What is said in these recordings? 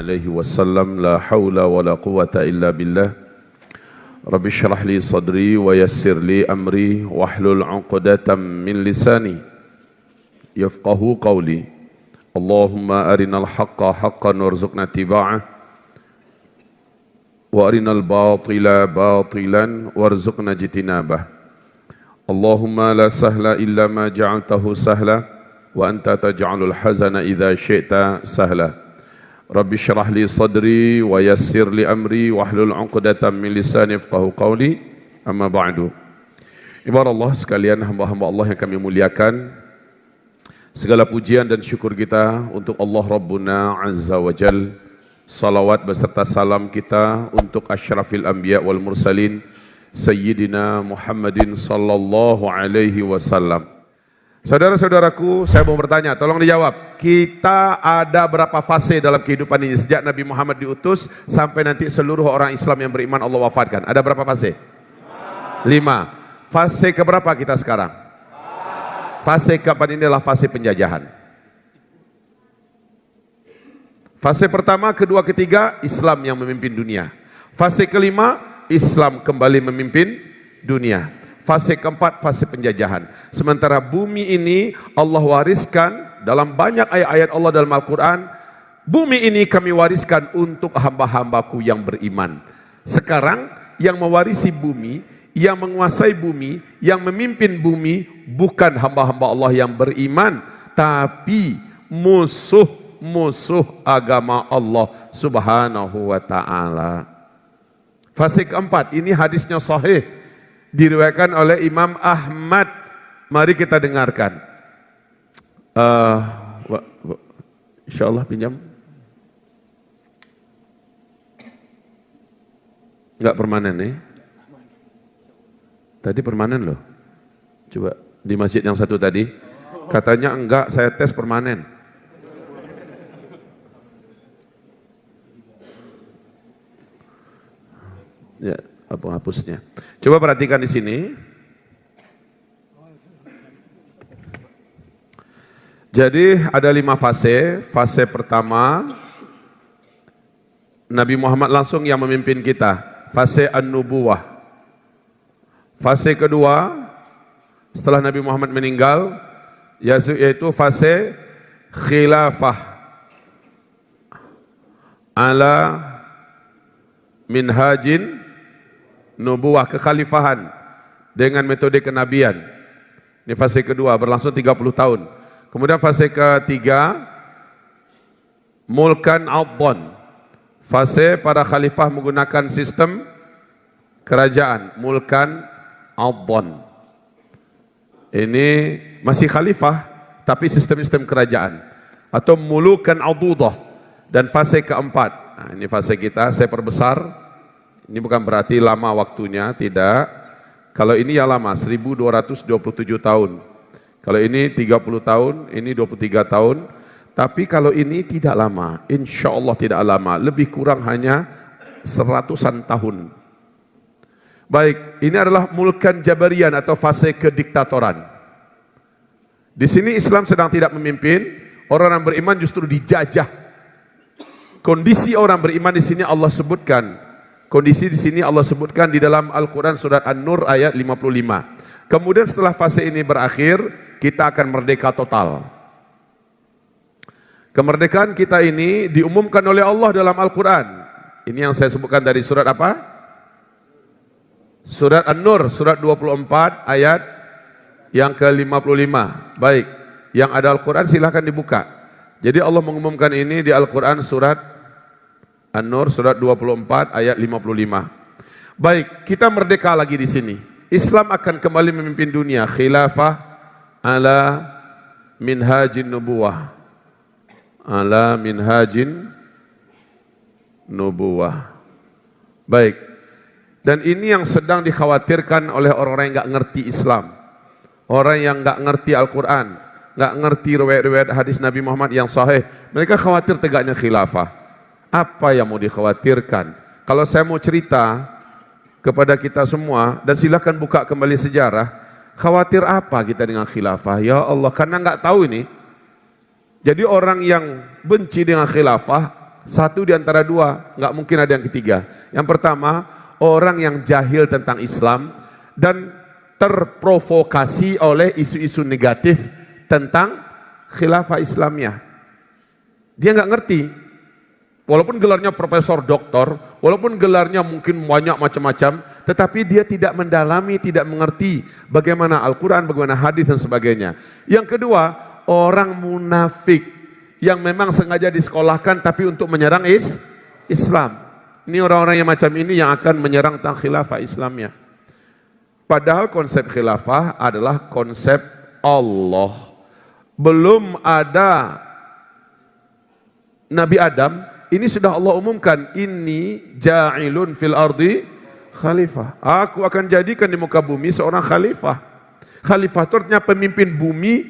عليه وسلم لا حول ولا قوة إلا بالله رب اشرح لي صدري ويسر لي أمري واحلل عقدة من لساني يفقه قولي اللهم أرنا الحق حقا وارزقنا اتباعه وأرنا الباطل باطلا وارزقنا اجتنابه اللهم لا سهل إلا ما جعلته سهلا وأنت تجعل الحزن إذا شئت سهلا رب اشرح لي صدري ويسر لي أمري واحلل عقدة من لساني يفقهوا قولي أما بعد. Ibarat Allah sekalian, hamba-hamba Allah yang kami muliakan, segala pujian dan syukur kita untuk Allah Rabbuna Azza wa Jal. Salawat beserta salam kita untuk asyrafil anbiya wal mursalin Sayyidina Muhammadin sallallahu alaihi wasallam. Saudara-saudaraku, saya mau bertanya, tolong dijawab. Kita ada berapa fase dalam kehidupan ini sejak Nabi Muhammad diutus sampai nanti seluruh orang Islam yang beriman Allah wafatkan? Ada berapa fase? 5. Fase keberapa kita sekarang? Fase keempat ini adalah fase penjajahan. Fase pertama, kedua, ketiga, Islam yang memimpin dunia. Fase kelima, Islam kembali memimpin dunia. Fase keempat, fase penjajahan. Sementara bumi ini Allah wariskan dalam banyak ayat-ayat Allah dalam Al-Quran. Bumi ini kami wariskan untuk hamba-hambaku yang beriman. Sekarang yang mewarisi bumi, yang menguasai bumi, yang memimpin bumi bukan hamba-hamba Allah yang beriman, tapi musuh agama Allah subhanahu wa ta'ala. Fase keempat, ini hadisnya sahih, diriwayatkan oleh Imam Ahmad. Mari kita dengarkan. InsyaAllah pinjam. Enggak permanen nih. Tadi permanen loh. Coba di masjid yang satu tadi. Katanya enggak, saya tes permanen. Ya, apa hapusnya? Coba perhatikan di sini. Jadi ada 5 fase. Fase pertama, Nabi Muhammad langsung yang memimpin kita. Fase an-nubuwah. Fase kedua, setelah Nabi Muhammad meninggal, yaitu fase khilafah ala minhajin nubuwah, kekhalifahan dengan metode kenabian. Ini fase kedua, berlangsung 30 tahun. Kemudian fase ketiga, mulkan adhan. Fase para khalifah menggunakan sistem kerajaan, mulkan adhan. Ini masih khalifah tapi sistem-sistem kerajaan, atau mulukan adudah. Dan fase keempat, nah ini fase kita, saya perbesar. Ini bukan berarti lama waktunya, tidak. Kalau ini ya lama, 1227 tahun. Kalau ini 30 tahun, ini 23 tahun. Tapi kalau ini tidak lama, insya Allah tidak lama. Lebih kurang hanya 100-an tahun. Baik, ini adalah mulkan jabarian atau fase kediktatoran. Di sini Islam sedang tidak memimpin, orang yang beriman justru dijajah. Kondisi orang beriman di sini Allah sebutkan. Kondisi di sini Allah sebutkan di dalam Al-Quran surat An-Nur ayat 55. Kemudian setelah fase ini berakhir, kita akan merdeka total. Kemerdekaan kita ini diumumkan oleh Allah dalam Al-Quran. Ini yang saya sebutkan dari surat apa? Surat An-Nur, surat 24 ayat yang ke-55. Baik, yang ada Al-Quran silahkan dibuka. Jadi Allah mengumumkan ini di Al-Quran surat An-Nur surat 24 ayat 55. Baik, kita merdeka lagi di sini. Islam akan kembali memimpin dunia, khilafah ala minhajin nubuwah. Ala minhajin nubuwah. Baik. Dan ini yang sedang dikhawatirkan oleh orang-orang yang enggak ngerti Islam. Orang yang enggak ngerti Al-Qur'an, enggak ngerti riwayat-riwayat hadis Nabi Muhammad yang sahih. Mereka khawatir tegaknya khilafah. Apa yang mau dikhawatirkan? Kalau saya mau cerita kepada kita semua, dan silakan buka kembali sejarah, khawatir apa kita dengan khilafah? Ya Allah, karena enggak tahu ini. Jadi orang yang benci dengan khilafah, Satu di antara dua, nggak mungkin ada yang ketiga. Yang pertama, orang yang jahil tentang Islam dan terprovokasi oleh isu-isu negatif tentang khilafah Islamiyah. Dia nggak ngerti. Walaupun gelarnya profesor doktor, walaupun gelarnya mungkin banyak macam-macam, tetapi dia tidak mendalami, tidak mengerti bagaimana Al-Quran, bagaimana hadis dan sebagainya. Yang kedua, orang munafik yang memang sengaja disekolahkan tapi untuk menyerang Islam. Ini orang-orang yang macam ini yang akan menyerang tentang khilafah Islamnya. Padahal konsep khilafah adalah konsep Allah. Belum ada Nabi Adam, ini sudah Allah umumkan, inni ja'ilun fil ardi khalifah. Aku akan jadikan di muka bumi seorang khalifah. Khalifah itu artinya pemimpin bumi,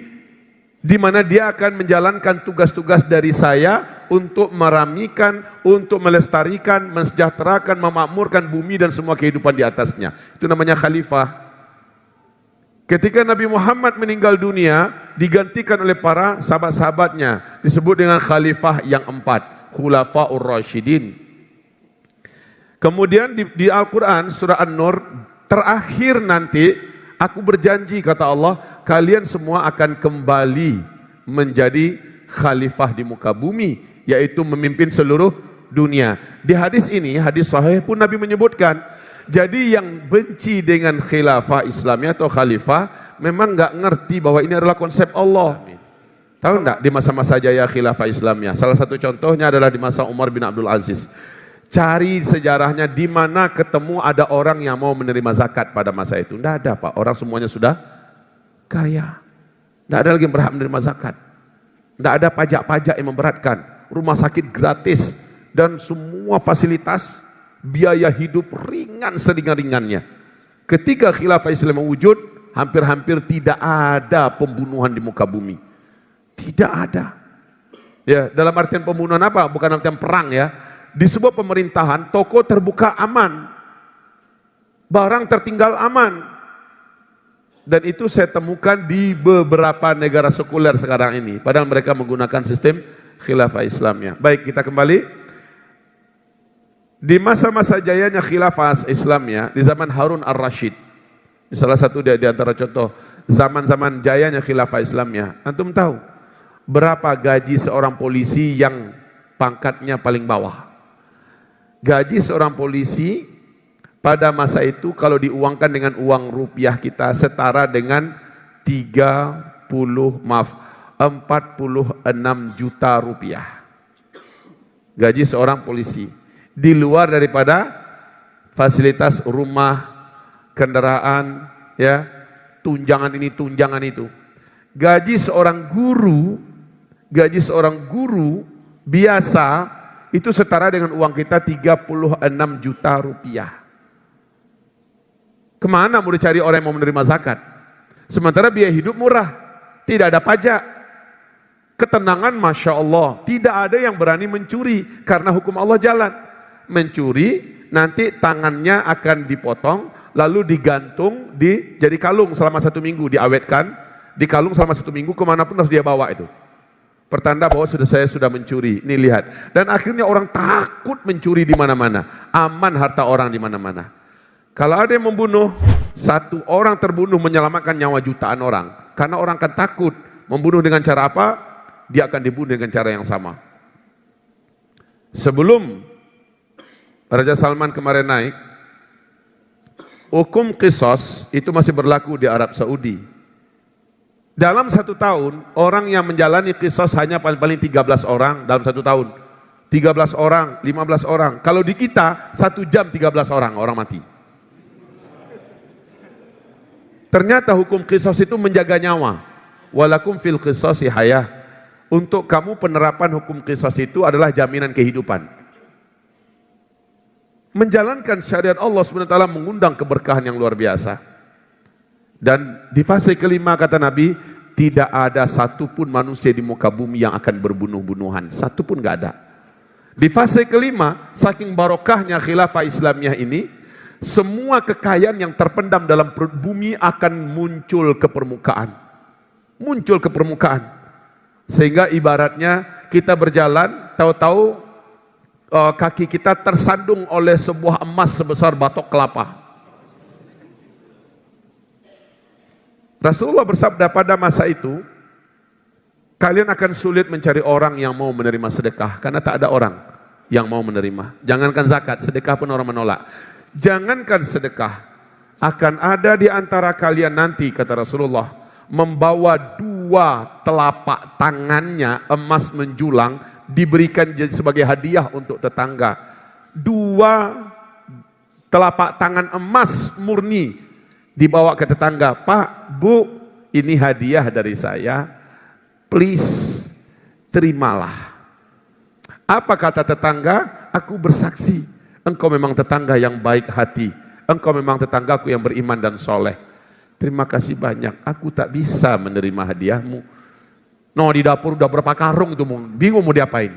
di mana dia akan menjalankan tugas-tugas dari saya untuk meramikan, untuk melestarikan, mensejahterakan, memakmurkan bumi dan semua kehidupan di atasnya. Itu namanya khalifah. Ketika Nabi Muhammad meninggal dunia, digantikan oleh para sahabat-sahabatnya, disebut dengan khalifah yang 4, Khulafaur Rasyidin. Kemudian di Al-Quran surah An-Nur, terakhir nanti, aku berjanji kata Allah, kalian semua akan kembali menjadi khalifah di muka bumi, yaitu memimpin seluruh dunia. Di hadis ini, hadis sahih pun Nabi menyebutkan, jadi yang benci dengan khilafah Islamnya atau khalifah, memang nggak ngerti bahwa ini adalah konsep Allah. Tahu enggak di masa-masa jaya khilafah Islamnya? Salah satu contohnya adalah di masa Umar bin Abdul Aziz. Cari sejarahnya di mana ketemu ada orang yang mau menerima zakat pada masa itu. Tidak ada Pak, orang semuanya sudah kaya. Tidak ada lagi yang berhak menerima zakat. Tidak ada pajak-pajak yang memberatkan. Rumah sakit gratis dan semua fasilitas biaya hidup ringan seringan-ringannya. Ketika khilafah Islam mewujud, hampir-hampir tidak ada pembunuhan di muka bumi. Tidak ada. Ya, dalam artian pembunuhan apa? Bukan artian perang ya. Di sebuah pemerintahan, toko terbuka aman. Barang tertinggal aman. Dan itu saya temukan di beberapa negara sekuler sekarang ini. Padahal mereka menggunakan sistem khilafah Islamnya. Baik, kita kembali. Di masa-masa jayanya khilafah Islamnya, di zaman Harun Ar-Rasyid, salah satu di antara contoh zaman-zaman jayanya khilafah Islamnya, antum tahu berapa gaji seorang polisi yang pangkatnya paling bawah? Gaji seorang polisi pada masa itu kalau diuangkan dengan uang rupiah kita setara dengan 46 juta rupiah. Gaji seorang polisi. Di luar daripada fasilitas rumah, kendaraan, ya, tunjangan ini, tunjangan itu. Gaji seorang guru biasa itu setara dengan uang kita 36 juta rupiah. Kemana mau dicari orang yang mau menerima zakat? Sementara biaya hidup murah, tidak ada pajak. Ketenangan Masya Allah, tidak ada yang berani mencuri karena hukum Allah jalan. Mencuri, nanti tangannya akan dipotong, lalu digantung, jadi kalung selama 1 minggu, diawetkan, di kalung selama 1 minggu, kemanapun harus dia bawa itu. Pertanda bahwa saya sudah mencuri, ini lihat. Dan akhirnya orang takut mencuri di mana-mana, aman harta orang di mana-mana. Kalau ada yang membunuh, 1 orang terbunuh menyelamatkan nyawa jutaan orang. Karena orang akan takut, membunuh dengan cara apa? Dia akan dibunuh dengan cara yang sama. Sebelum Raja Salman kemarin naik, hukum qisas itu masih berlaku di Arab Saudi. Dalam 1 tahun, orang yang menjalani qisas hanya paling-paling 13 orang dalam 1 tahun. 13 orang, 15 orang. Kalau di kita, 1 jam 13 orang mati. Ternyata hukum qisas itu menjaga nyawa. Walakum fil qisasi hayah. Untuk kamu penerapan hukum qisas itu adalah jaminan kehidupan. Menjalankan syariat Allah SWT mengundang keberkahan yang luar biasa. Dan di fase kelima kata Nabi, tidak ada satupun manusia di muka bumi yang akan berbunuh-bunuhan. Satupun gak ada. Di fase kelima, saking barokahnya khilafah Islamiyah ini, semua kekayaan yang terpendam dalam perut bumi akan muncul ke permukaan. Muncul ke permukaan. Sehingga ibaratnya kita berjalan, tahu-tahu kaki kita tersandung oleh sebuah emas sebesar batok kelapa. Rasulullah bersabda pada masa itu, kalian akan sulit mencari orang yang mau menerima sedekah, karena tak ada orang yang mau menerima. Jangankan zakat, sedekah pun orang menolak. Jangankan sedekah, akan ada di antara kalian nanti, kata Rasulullah, membawa 2 telapak tangannya emas menjulang, diberikan sebagai hadiah untuk tetangga. 2 telapak tangan emas murni dibawa ke tetangga. Pak, Bu, ini hadiah dari saya, please terimalah. Apa kata tetangga? Aku bersaksi, engkau memang tetangga yang baik hati, engkau memang tetanggaku yang beriman dan soleh. Terima kasih banyak, aku tak bisa menerima hadiahmu. No, di dapur udah berapa karung itu, bingung mau diapain.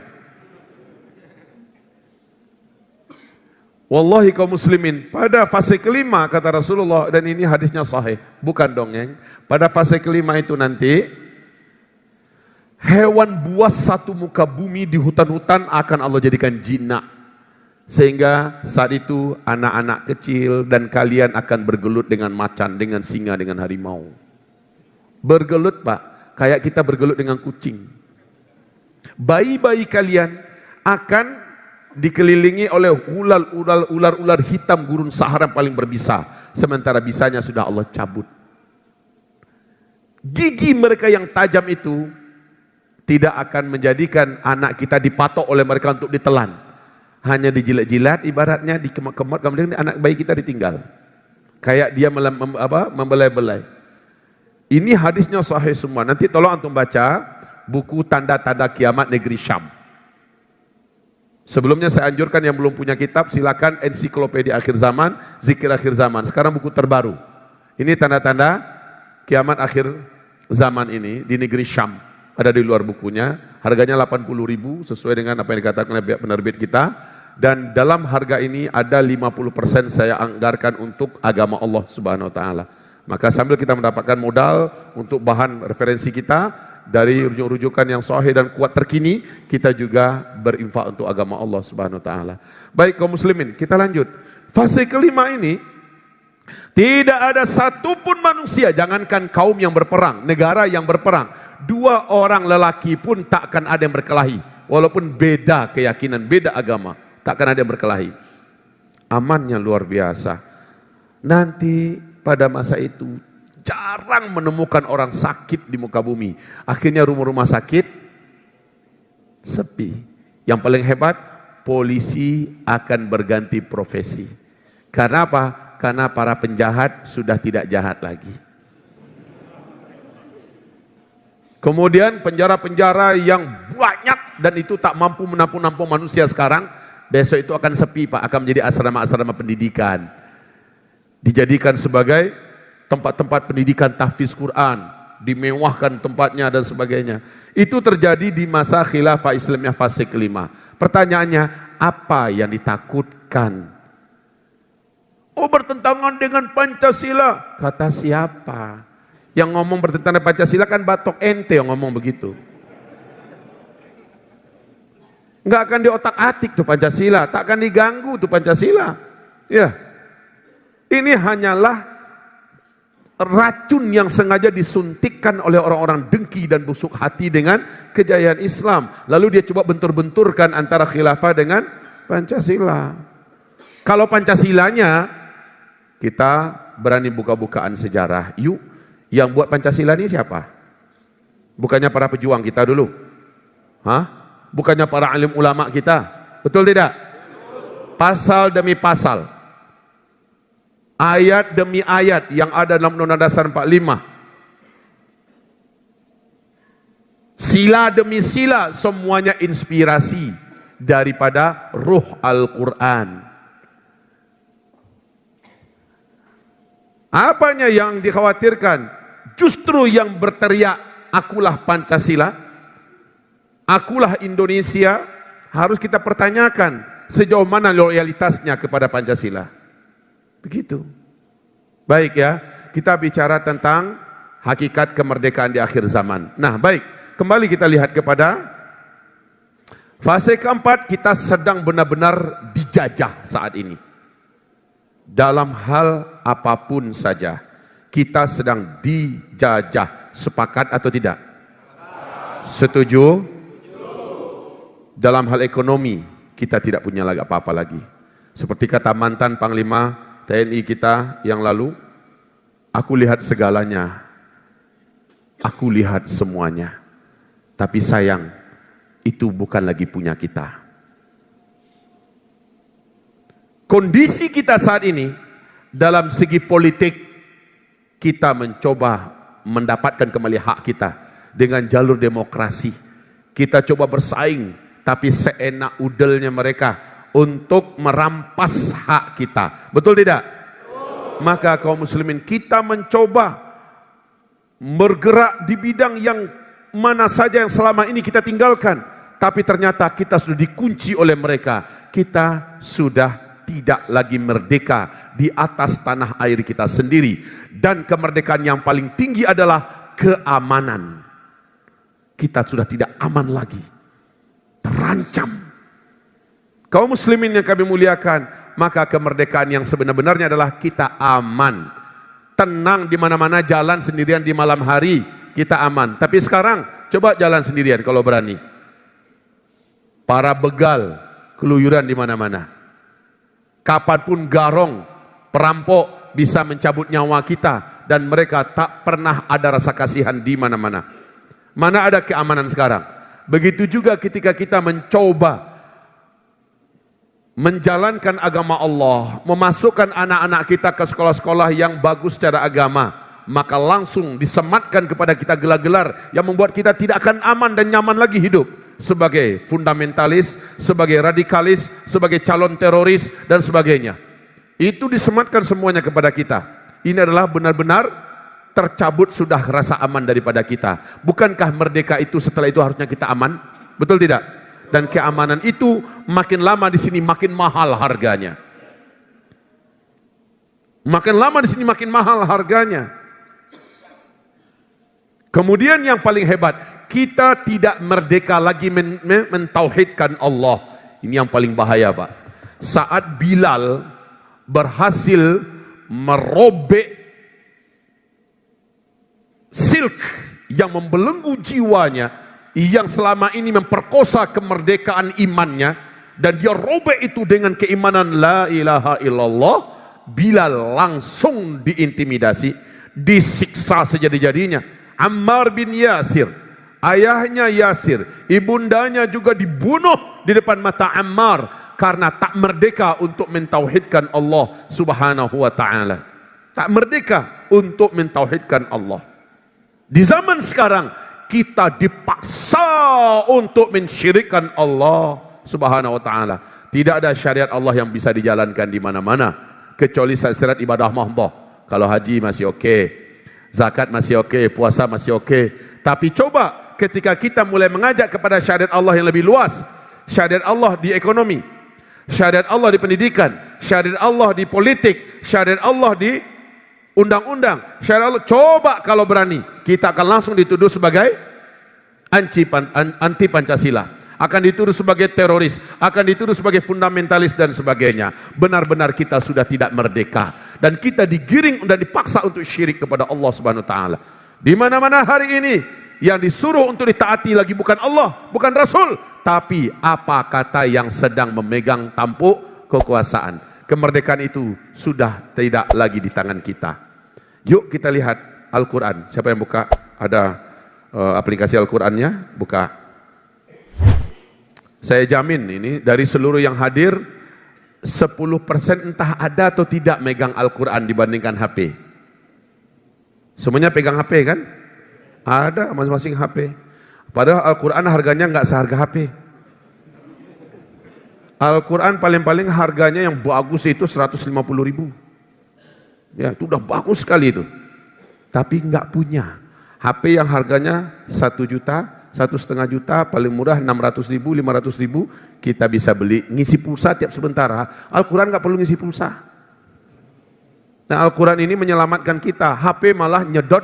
Wallahi kaum muslimin, pada fase kelima kata Rasulullah, dan ini hadisnya sahih, bukan dongeng. Pada fase kelima itu nanti, hewan buas satu muka bumi di hutan-hutan akan Allah jadikan jinak. Sehingga saat itu anak-anak kecil dan kalian akan bergelut dengan macan, dengan singa, dengan harimau. Bergelut Pak, kayak kita bergelut dengan kucing. Bayi-bayi kalian akan dikelilingi oleh ular-ular hitam gurun Sahara paling berbisa. Sementara bisanya sudah Allah cabut. Gigi mereka yang tajam itu tidak akan menjadikan anak kita dipatok oleh mereka untuk ditelan. Hanya dijilat-jilat, ibaratnya dikemat-kemat, kemudian anak bayi kita ditinggal. Kayak dia membelai-belai. Ini hadisnya sahih semua. Nanti tolong antum baca buku Tanda-Tanda Kiamat Negeri Syam. Sebelumnya saya anjurkan yang belum punya kitab, silakan Ensiklopedia Akhir Zaman, Zikir Akhir Zaman. Sekarang buku terbaru. Ini tanda-tanda kiamat akhir zaman ini di negeri Syam. Ada di luar bukunya, harganya 80.000 sesuai dengan apa yang dikatakan oleh pihak penerbit kita. Dan dalam harga ini ada 50% saya anggarkan untuk agama Allah Subhanahu wa taala. Maka sambil kita mendapatkan modal untuk bahan referensi kita dari rujuk-rujukan yang sahih dan kuat terkini, kita juga berinfak untuk agama Allah Subhanahu wa taala. Baik kaum muslimin, kita lanjut. Fase kelima ini tidak ada satupun manusia, jangankan kaum yang berperang, negara yang berperang, 2 orang lelaki pun takkan ada yang berkelahi, walaupun beda keyakinan, beda agama, takkan ada yang berkelahi. Amannya luar biasa. Nanti pada masa itu jarang menemukan orang sakit di muka bumi. Akhirnya rumah-rumah sakit sepi. Yang paling hebat, polisi akan berganti profesi. Karena apa? Karena para penjahat sudah tidak jahat lagi. Kemudian penjara-penjara yang banyak dan itu tak mampu menampung manusia sekarang, besok itu akan sepi Pak, akan menjadi asrama-asrama pendidikan. Dijadikan sebagai tempat-tempat pendidikan tahfiz Quran, dimewahkan tempatnya dan sebagainya. Itu terjadi di masa khilafah Islamiyah fase kelima. Pertanyaannya, apa yang ditakutkan? Oh, bertentangan dengan Pancasila. Kata siapa? Yang ngomong bertentangan dengan Pancasila kan batok ente yang ngomong begitu. Enggak akan diotak-atik tuh Pancasila, tak akan diganggu tuh Pancasila. Ya. Ini hanyalah racun yang sengaja disuntikkan oleh orang-orang dengki dan busuk hati dengan kejayaan Islam. Lalu dia coba bentur-benturkan antara khilafah dengan Pancasila. Kalau Pancasilanya, kita berani buka-bukaan sejarah. Yuk, yang buat Pancasila ini siapa? Bukannya para pejuang kita dulu? Hah? Bukannya para alim ulama kita? Betul tidak? Pasal demi pasal, ayat demi ayat yang ada dalam Undang-Undang Dasar 45, sila demi sila, semuanya inspirasi daripada ruh Al-Quran. Apanya yang dikhawatirkan? Justru yang berteriak, akulah Pancasila, akulah Indonesia, harus kita pertanyakan sejauh mana loyalitasnya kepada Pancasila. Begitu. Baik ya, kita bicara tentang hakikat kemerdekaan di akhir zaman. Nah baik, kembali kita lihat kepada Fase keempat, kita sedang benar-benar dijajah saat ini. Dalam hal apapun saja, kita sedang dijajah. Sepakat atau tidak? Setuju? Dalam hal ekonomi, kita tidak punya lagi apa-apa lagi. Seperti kata mantan Panglima TNI kita yang lalu, aku lihat segalanya, aku lihat semuanya. Tapi sayang, itu bukan lagi punya kita. Kondisi kita saat ini, dalam segi politik, kita mencoba mendapatkan kembali hak kita dengan jalur demokrasi. Kita coba bersaing, tapi seenak udelnya mereka untuk merampas hak kita. Betul tidak? Maka kaum muslimin, kita mencoba bergerak di bidang yang mana saja yang selama ini kita tinggalkan, tapi ternyata kita sudah dikunci oleh mereka. Kita sudah tidak lagi merdeka di atas tanah air kita sendiri. Dan kemerdekaan yang paling tinggi adalah keamanan. Kita sudah tidak aman lagi, terancam. Kaum muslimin yang kami muliakan, maka kemerdekaan yang sebenar-benarnya adalah kita aman, tenang di mana-mana, jalan sendirian di malam hari, kita aman. Tapi sekarang coba jalan sendirian kalau berani. Para begal keluyuran di mana-mana. Kapanpun garong, perampok bisa mencabut nyawa kita, dan mereka tak pernah ada rasa kasihan di mana-mana. Mana ada keamanan sekarang? Begitu juga ketika kita mencoba menjalankan agama Allah, memasukkan anak-anak kita ke sekolah-sekolah yang bagus secara agama, maka langsung disematkan kepada kita gelar-gelar yang membuat kita tidak akan aman dan nyaman lagi hidup. Sebagai fundamentalis, sebagai radikalis, sebagai calon teroris, dan sebagainya. Itu disematkan semuanya kepada kita. Ini adalah benar-benar tercabut sudah rasa aman daripada kita. Bukankah merdeka itu setelah itu harusnya kita aman? Betul tidak? Dan keamanan itu makin lama di sini makin mahal harganya. Makin lama di sini makin mahal harganya. Kemudian yang paling hebat, kita tidak merdeka lagi mentauhidkan Allah. Ini yang paling bahaya, Pak. Saat Bilal berhasil merobek silk yang membelenggu jiwanya, yang selama ini memperkosa kemerdekaan imannya, dan dia robek itu dengan keimanan la ilaha illallah, Bilal langsung diintimidasi, disiksa sejadi-jadinya. Ammar bin Yasir, ayahnya Yasir, ibundanya juga dibunuh di depan mata Ammar karena tak merdeka untuk mentauhidkan Allah Subhanahu wa taala. Tak merdeka untuk mentauhidkan Allah. Di zaman sekarang kita dipaksa untuk mensyirikkan Allah Subhanahu wa taala. Tidak ada syariat Allah yang bisa dijalankan di mana-mana kecuali syariat ibadah mahdoh. Kalau haji masih oke. Zakat masih oke, puasa masih oke. Tapi coba ketika kita mulai mengajak kepada syariat Allah yang lebih luas, syariat Allah di ekonomi, syariat Allah di pendidikan, syariat Allah di politik, syariat Allah di undang-undang, syariat Allah, coba kalau berani, kita akan langsung dituduh sebagai anti Pancasila, akan dituduh sebagai teroris, akan dituduh sebagai fundamentalis dan sebagainya. Benar-benar kita sudah tidak merdeka dan kita digiring dan dipaksa untuk syirik kepada Allah Subhanahu wa taala. Di mana-mana hari ini yang disuruh untuk ditaati lagi bukan Allah, bukan Rasul, tapi apa kata yang sedang memegang tampuk kekuasaan. Kemerdekaan itu sudah tidak lagi di tangan kita. Yuk kita lihat Al-Quran. Siapa yang buka? Ada aplikasi Al-Qurannya? Buka. Saya jamin ini dari seluruh yang hadir 10% entah ada atau tidak megang Al-Quran dibandingkan HP. Semuanya pegang HP kan? Ada masing-masing HP. Padahal Al-Quran harganya nggak seharga HP. Al-Quran paling-paling harganya yang bagus itu 150.000. Ya, itu udah bagus sekali itu. Tapi nggak punya. HP yang harganya 1 juta, 1,5 juta, paling murah 600.000, 500.000, kita bisa beli, ngisi pulsa tiap sebentar. Al-Quran nggak perlu ngisi pulsa. Nah, Al-Quran ini menyelamatkan kita. HP malah nyedot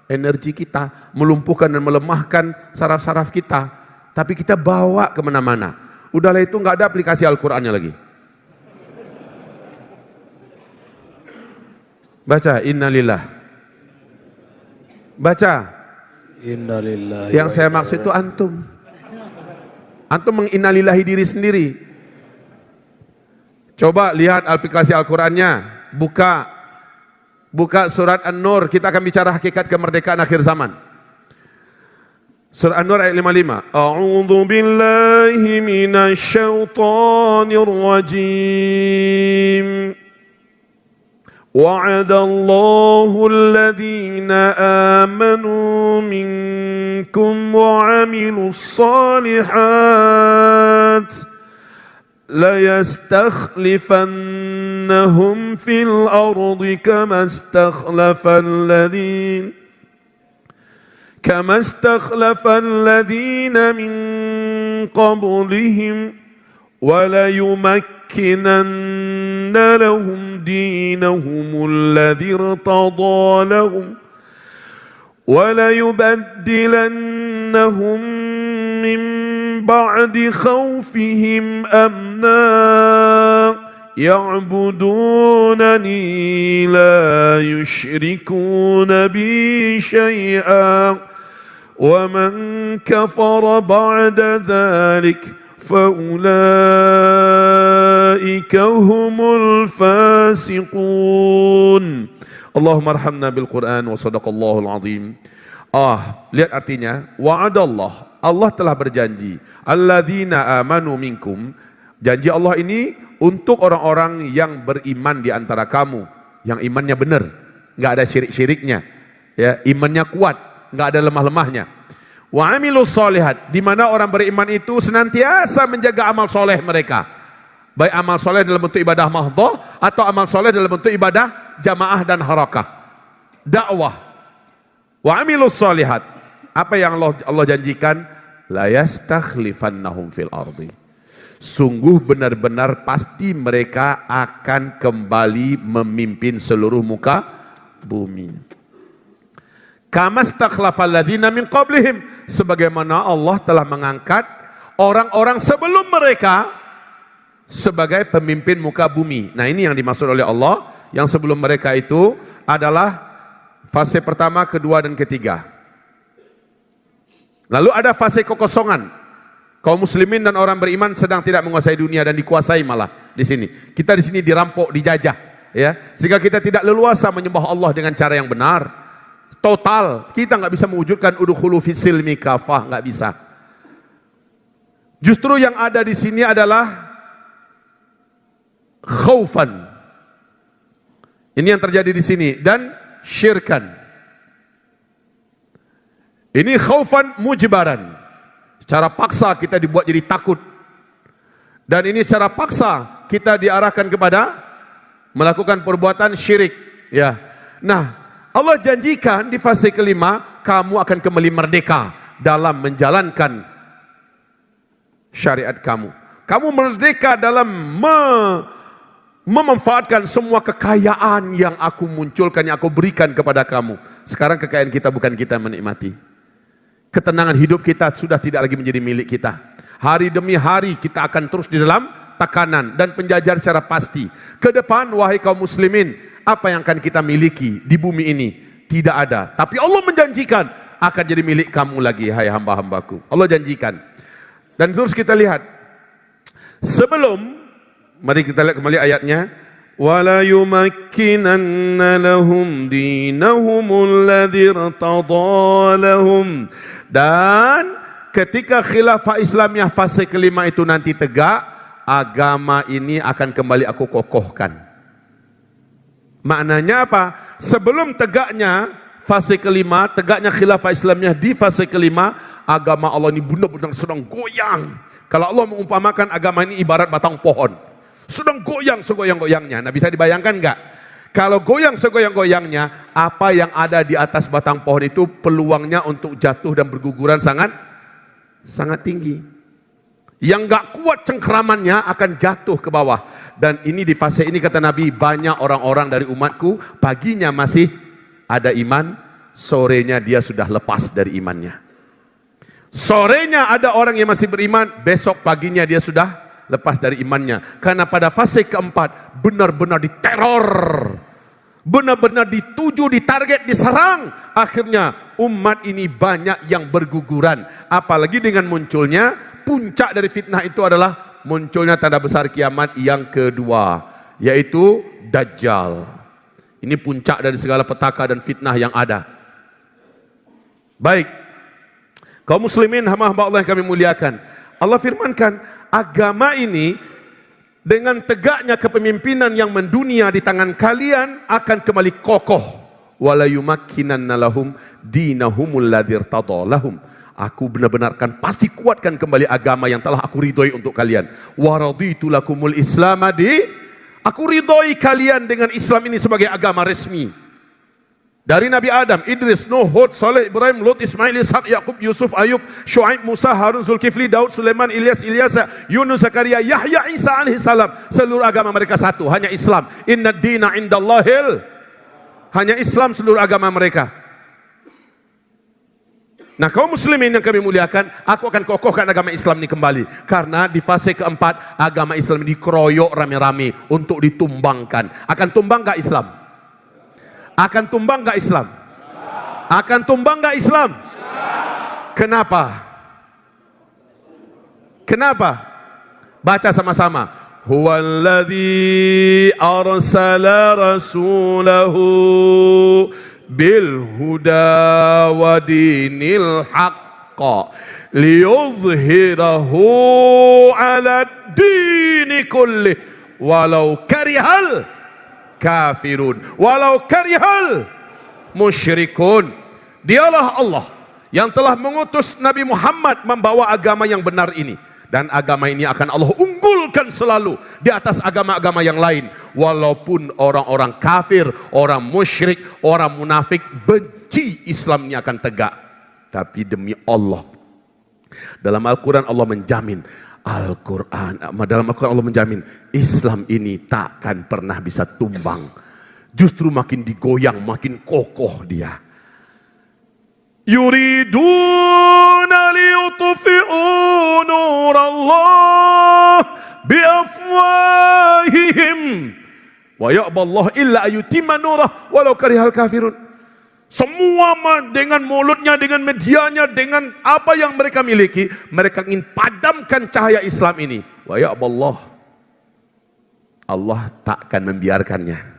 energi kita, melumpuhkan dan melemahkan saraf-saraf kita. tapi kita bawa kemana-mana. Udahlah itu nggak ada aplikasi Al-Qur'annya lagi. Baca innalillah. Baca Innalillahi. yang saya maksud itu antum. Antum menginnalillahi diri sendiri. Coba lihat aplikasi Al-Qur'annya, buka surat An-Nur, kita akan bicara hakikat kemerdekaan akhir zaman. Surah An-Nur ayat 55. A'udzu billahi minasy syaithanir rajim. Wa'adallahu alladhina amanu minkum wa 'amilus shalihat la yastakhlifannahum fil ardi kama استخلف الذين من قبلهم وليمكنن لهم دينهم الذي ارتضى لهم وليبدلنهم من بعد خوفهم أمنا يعبدونني لا يشركون بي شيئا ومن كفر بعد ذلك فأولئك هم الفاسقون. اللهم ارحمنا بالقرآن وصدق الله العظيم. Lihat artinya, wa'adallah, Allah telah berjanji, alladzina amanu minkum, janji Allah ini untuk orang-orang yang beriman di antara kamu, yang imannya benar, nggak ada syirik-syiriknya, ya, imannya kuat, nggak ada lemah-lemahnya. Wa amilus sholihat, di mana orang beriman itu senantiasa menjaga amal soleh mereka, baik amal soleh dalam bentuk ibadah mahdhah atau amal soleh dalam bentuk ibadah jamaah dan harakah, dakwah. Wa amilus sholihat, apa yang Allah janjikan? La yastakhlifannahum fil ardi, sungguh benar-benar pasti mereka akan kembali memimpin seluruh muka bumi. Kama stakhlafal ladzina min qablihim, sebagaimana Allah telah mengangkat orang-orang sebelum mereka sebagai pemimpin muka bumi. Nah, ini yang dimaksud oleh Allah, yang sebelum mereka itu adalah fase pertama, kedua, dan ketiga. Lalu ada fase kekosongan. Kaum muslimin dan orang beriman sedang tidak menguasai dunia dan dikuasai malah di sini. Kita di sini dirampok, dijajah, ya. Sehingga kita tidak leluasa menyembah Allah dengan cara yang benar. Total, kita nggak bisa mewujudkan udkhulu fis silmi kafah, nggak bisa. Justru yang ada di sini adalah khaufan. Ini yang terjadi di sini, dan syirkan. Ini khaufan mujbaran, secara paksa kita dibuat jadi takut, dan ini secara paksa kita diarahkan kepada melakukan perbuatan syirik, ya. Nah, Allah janjikan di fase kelima kamu akan kembali merdeka dalam menjalankan syariat kamu. Kamu merdeka dalam memanfaatkan semua kekayaan yang aku munculkan, yang aku berikan kepada kamu. Sekarang kekayaan kita bukan kita menikmati. Ketenangan hidup kita sudah tidak lagi menjadi milik kita. Hari demi hari kita akan terus di dalam tekanan dan penjajar secara pasti. Ke depan, wahai kaum muslimin, apa yang akan kita miliki di bumi ini? Tidak ada. Tapi Allah menjanjikan akan jadi milik kamu lagi, hai hamba-hambaku. Allah janjikan. Dan terus kita lihat. Sebelum, mari kita lihat kembali ayatnya. وَلَا يُمَكِّنَنَّ لَهُمْ دِينَهُمُ الَّذِي ارْتَضَى لَهُمْ. Dan ketika khilafah Islamiyah fase kelima itu nanti tegak, agama ini akan kembali aku kokohkan. Maknanya apa? Sebelum tegaknya fase kelima, tegaknya khilafah Islamiyah di fase kelima, agama Allah ini benar-benar sedang goyang. Kalau Allah mengumpamakan agama ini ibarat batang pohon, sedang goyang segoyang-goyangnya. Nah, bisa dibayangkan enggak? Kalau goyang segoyang-goyangnya, apa yang ada di atas batang pohon itu peluangnya untuk jatuh dan berguguran sangat tinggi. Yang enggak kuat cengkeramannya akan jatuh ke bawah. Dan ini di fase ini kata Nabi, banyak orang-orang dari umatku paginya masih ada iman, sorenya dia sudah lepas dari imannya. Sorenya ada orang yang masih beriman, besok paginya dia sudah lepas dari imannya. Karena pada fase keempat benar-benar diteror, benar-benar dituju, ditarget, diserang. Akhirnya umat ini banyak yang berguguran. Apalagi dengan munculnya, puncak dari fitnah itu adalah munculnya tanda besar kiamat yang kedua, yaitu Dajjal. Ini puncak dari segala petaka dan fitnah yang ada. Baik, kaum muslimin, hamba-hamba Allah yang kami muliakan, Allah firmankan, agama ini dengan tegaknya kepemimpinan yang mendunia di tangan kalian akan kembali kokoh. Wala yumakkinanna lahum dinahumul ladzi irtada lahum. Aku benar-benar akan pasti kuatkan kembali agama yang telah aku ridhoi untuk kalian. Wa raditu lakumul Islam aku ridhoi kalian dengan Islam ini sebagai agama resmi. Dari Nabi Adam, Idris, Nuh, Hud, Saleh, Ibrahim, Lut, Ismail, Ishaq, Yaqub, Yusuf, Ayub, Shu'aib, Musa, Harun, Zulkifli, Daud, Sulaiman, Ilyas, Ilyasa, Yunus, Zakaria, Yahya, Isa alaihi salam. Seluruh agama mereka satu, hanya Islam. Inna dina indallahil, hanya Islam seluruh agama mereka. Nah, kaum muslimin yang kami muliakan, aku akan kokohkan agama Islam ini kembali. Karena di fase keempat, agama Islam ini dikeroyok rame-rame untuk ditumbangkan. Akan tumbang gak Islam? Akan tumbang gak Islam? Akan tumbang gak Islam? Kenapa? Kenapa? Baca sama-sama. Huwallazi arsala rasulahu bil huda wa dinil haqq liyuzhirahu ala dini kulli walau karihal kafirun walau karihal musyrikun. Dialah Allah yang telah mengutus Nabi Muhammad membawa agama yang benar ini, dan agama ini akan Allah unggulkan selalu di atas agama-agama yang lain, walaupun orang-orang kafir, orang musyrik, orang munafik benci Islam ini akan tegak. Tapi demi Allah, dalam Al-Quran Allah menjamin, dalam Al-Quran Allah menjamin Islam ini takkan pernah bisa tumbang. Justru makin digoyang, makin kokoh dia. Yuriduna liyutfi'u nurallah biafwahihim wa ya'ballahu illa ayyutimma nurah walau karihal kafirun. Semua dengan mulutnya, dengan medianya, dengan apa yang mereka miliki, mereka ingin padamkan cahaya Islam ini. Wa ya'ballah, Allah takkan membiarkannya.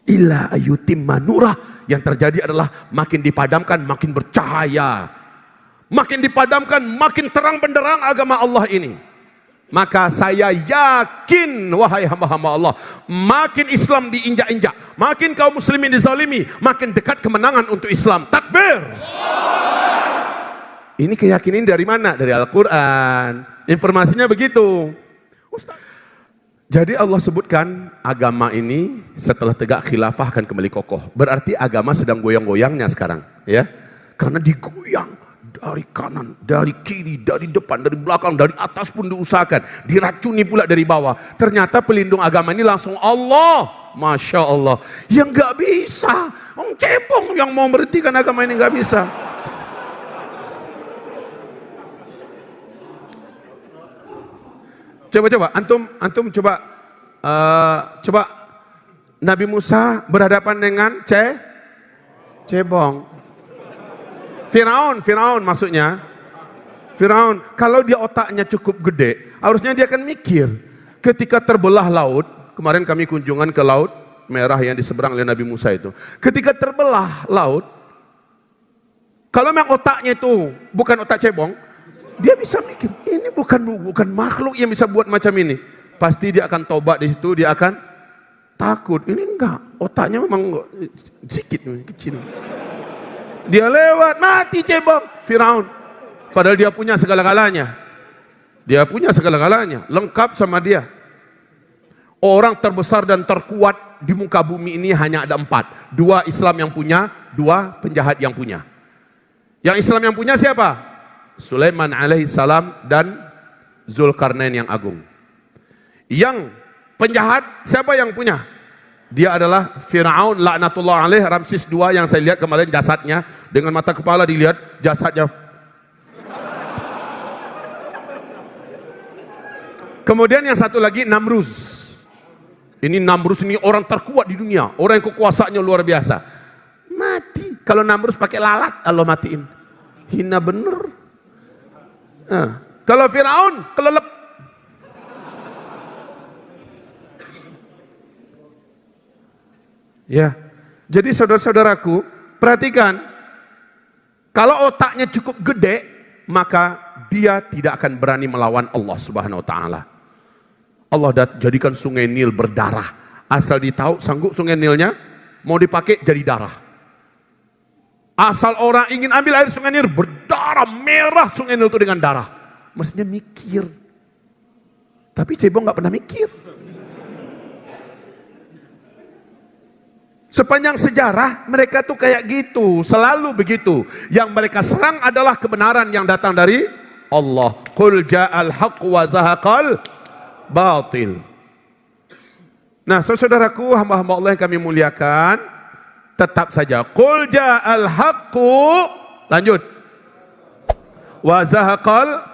Illa ayyutimma nurah. Yang terjadi adalah makin dipadamkan, makin bercahaya. Makin dipadamkan, makin terang benderang agama Allah ini. Maka saya yakin, wahai hamba-hamba Allah, makin Islam diinjak-injak, makin kaum muslimin dizalimi, makin dekat kemenangan untuk Islam. Takbir. Ini keyakinan dari mana? Dari Al-Quran. Informasinya begitu. Jadi Allah sebutkan agama ini setelah tegak khilafah akan kembali kokoh. Berarti agama sedang goyang-goyangnya sekarang, ya. Karena digoyang dari kanan, dari kiri, dari depan, dari belakang, dari atas pun diusahakan. Diracuni pula dari bawah. Ternyata pelindung agama ini langsung Allah. Masya Allah. Yang gak bisa. Orang cebong yang mau berhentikan agama ini gak bisa. Coba antum coba Nabi Musa berhadapan dengan cebong. Firaun maksudnya. Firaun, kalau dia otaknya cukup gede, harusnya dia akan mikir. Ketika terbelah laut, kemarin kami kunjungan ke Laut Merah yang diseberang oleh Nabi Musa itu. Ketika terbelah laut, kalau memang otaknya itu bukan otak cebong, dia bisa mikir, ini bukan makhluk yang bisa buat macam ini. Pasti dia akan tobat di situ, dia akan takut. Ini enggak, otaknya memang sedikit, kecil. Dia lewat, mati cebong, Firaun. Padahal dia punya segala-galanya. Dia punya segala-galanya, lengkap sama dia. Orang terbesar dan terkuat di muka bumi ini hanya ada 4. 2 Islam yang punya, 2 penjahat yang punya. Yang Islam yang punya siapa? Sulaiman alaihissalam dan Zulkarnain yang agung. Yang penjahat siapa yang punya? Dia adalah Fir'aun laknatullah alaih, Ramses II yang saya lihat kemarin jasadnya, dengan mata kepala dilihat jasadnya. Kemudian yang satu lagi Namrus. Ini Namrus ini orang terkuat di dunia, orang yang kekuasaannya luar biasa. Mati. Kalau Namrus pakai lalat, Allah matiin. Hina bener. Kalau Fir'aun, kelelep. Ya, jadi saudara-saudaraku, perhatikan, kalau otaknya cukup gede, maka dia tidak akan berani melawan Allah Subhanahu wa taala. Allah jadikan sungai Nil berdarah. Asal ditahu sanggup sungai Nilnya mau dipakai jadi darah. Asal orang ingin ambil air sungai Nil berdarah, merah sungai Nil itu dengan darah. Mestinya mikir. Tapi cebong nggak pernah mikir. Sepanjang sejarah mereka tuh kayak gitu, selalu begitu. Yang mereka serang adalah kebenaran yang datang dari Allah. Qul ja'al haqq wa zahaqal batil. Nah, saudaraku, hamba-hamba Allah yang kami muliakan, tetap saja qul ja'al haqqu, lanjut, wa zahaqal,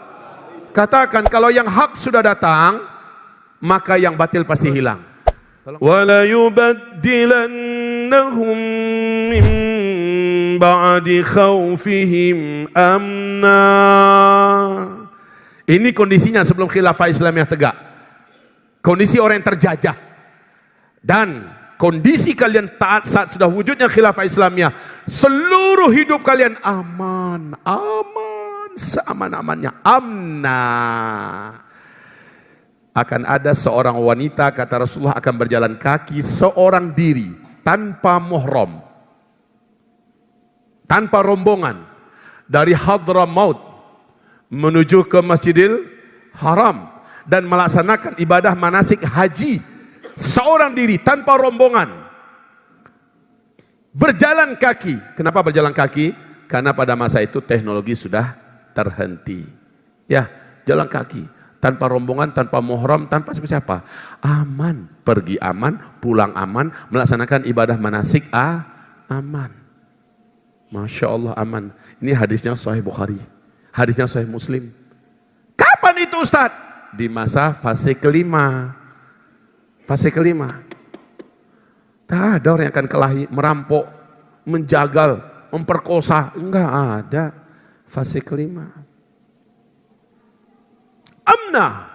katakan kalau yang hak sudah datang, maka yang batil pasti hilang. Wala yubaddilannahum min ba'di khawfihim amna. Ini kondisinya sebelum khilafah Islamiyah tegak. Kondisi orang yang terjajah. Dan kondisi kalian taat saat sudah wujudnya khilafah Islamiyah. Seluruh hidup kalian aman, aman, seaman-amannya, amna. Akan ada seorang wanita, kata Rasulullah, akan berjalan kaki seorang diri, tanpa muhram, tanpa rombongan, dari Hadramaut menuju ke Masjidil Haram dan melaksanakan ibadah manasik haji seorang diri tanpa rombongan, berjalan kaki. Kenapa berjalan kaki? Karena pada masa itu teknologi sudah terhenti. Ya, jalan kaki tanpa rombongan, tanpa muhram, tanpa siapa, aman, pergi aman, pulang aman, melaksanakan ibadah manasik aman. Masya Allah, aman. Ini hadisnya Sahih Bukhari, hadisnya Sahih Muslim. Kapan itu Ustaz? Di masa fase kelima. Fase kelima. Tak ada orang yang akan kelahi, merampok, menjagal, memperkosa. Enggak ada. Fase kelima. Amna.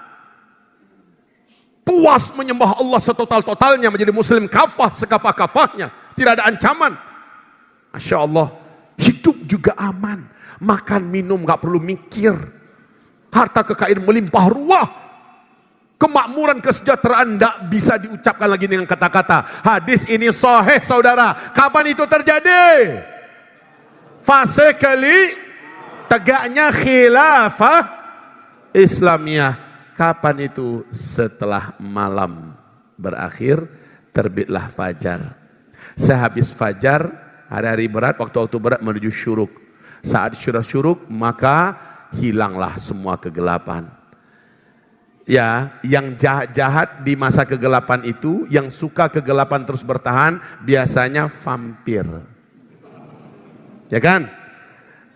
Puas menyembah Allah setotal-totalnya, menjadi muslim kafah, sekafah-kafahnya. Tidak ada ancaman. Masya Allah. Hidup juga aman. Makan, minum, gak perlu mikir. Harta kekayaan melimpah ruah. Kemakmuran, kesejahteraan tidak bisa diucapkan lagi dengan kata-kata. Hadis ini sahih saudara. Kapan itu terjadi? Fase tegaknya khilafah Islamiyah. Kapan itu? Setelah malam berakhir, terbitlah fajar. Sehabis fajar, hari-hari berat, waktu-waktu berat menuju syuruk. Saat sudah syuruk, maka hilanglah semua kegelapan. Ya, yang jahat-jahat di masa kegelapan itu, yang suka kegelapan terus bertahan, biasanya vampir. Ya kan?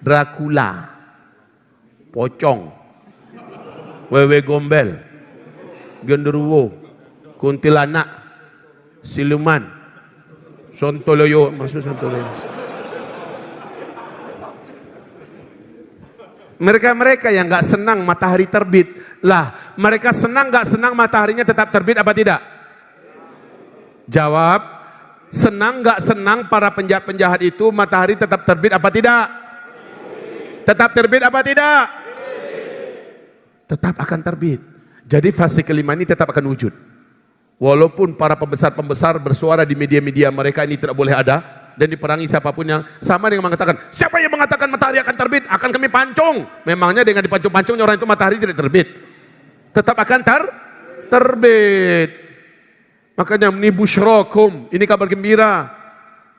Dracula, pocong, wewe gombel, genderuwo, kuntilanak, siluman, sontoloyo, maksud sontoloyo. Mereka-mereka yang gak senang matahari terbit. Lah, mereka senang gak senang mataharinya tetap terbit apa tidak? Jawab, senang gak senang para penjahat-penjahat itu matahari tetap terbit apa tidak? Tetap terbit apa tidak? Tetap akan terbit. Jadi fase kelima ini tetap akan wujud. Walaupun para pembesar-pembesar bersuara di media-media mereka ini tidak boleh ada. Dan diperangi siapapun yang sama dengan mengatakan, siapa yang mengatakan matahari akan terbit, akan kami pancung. Memangnya dengan dipancung-pancungnya orang itu matahari tidak terbit. Tetap akan terbit. Makanya ini busyrakum, ini kabar gembira.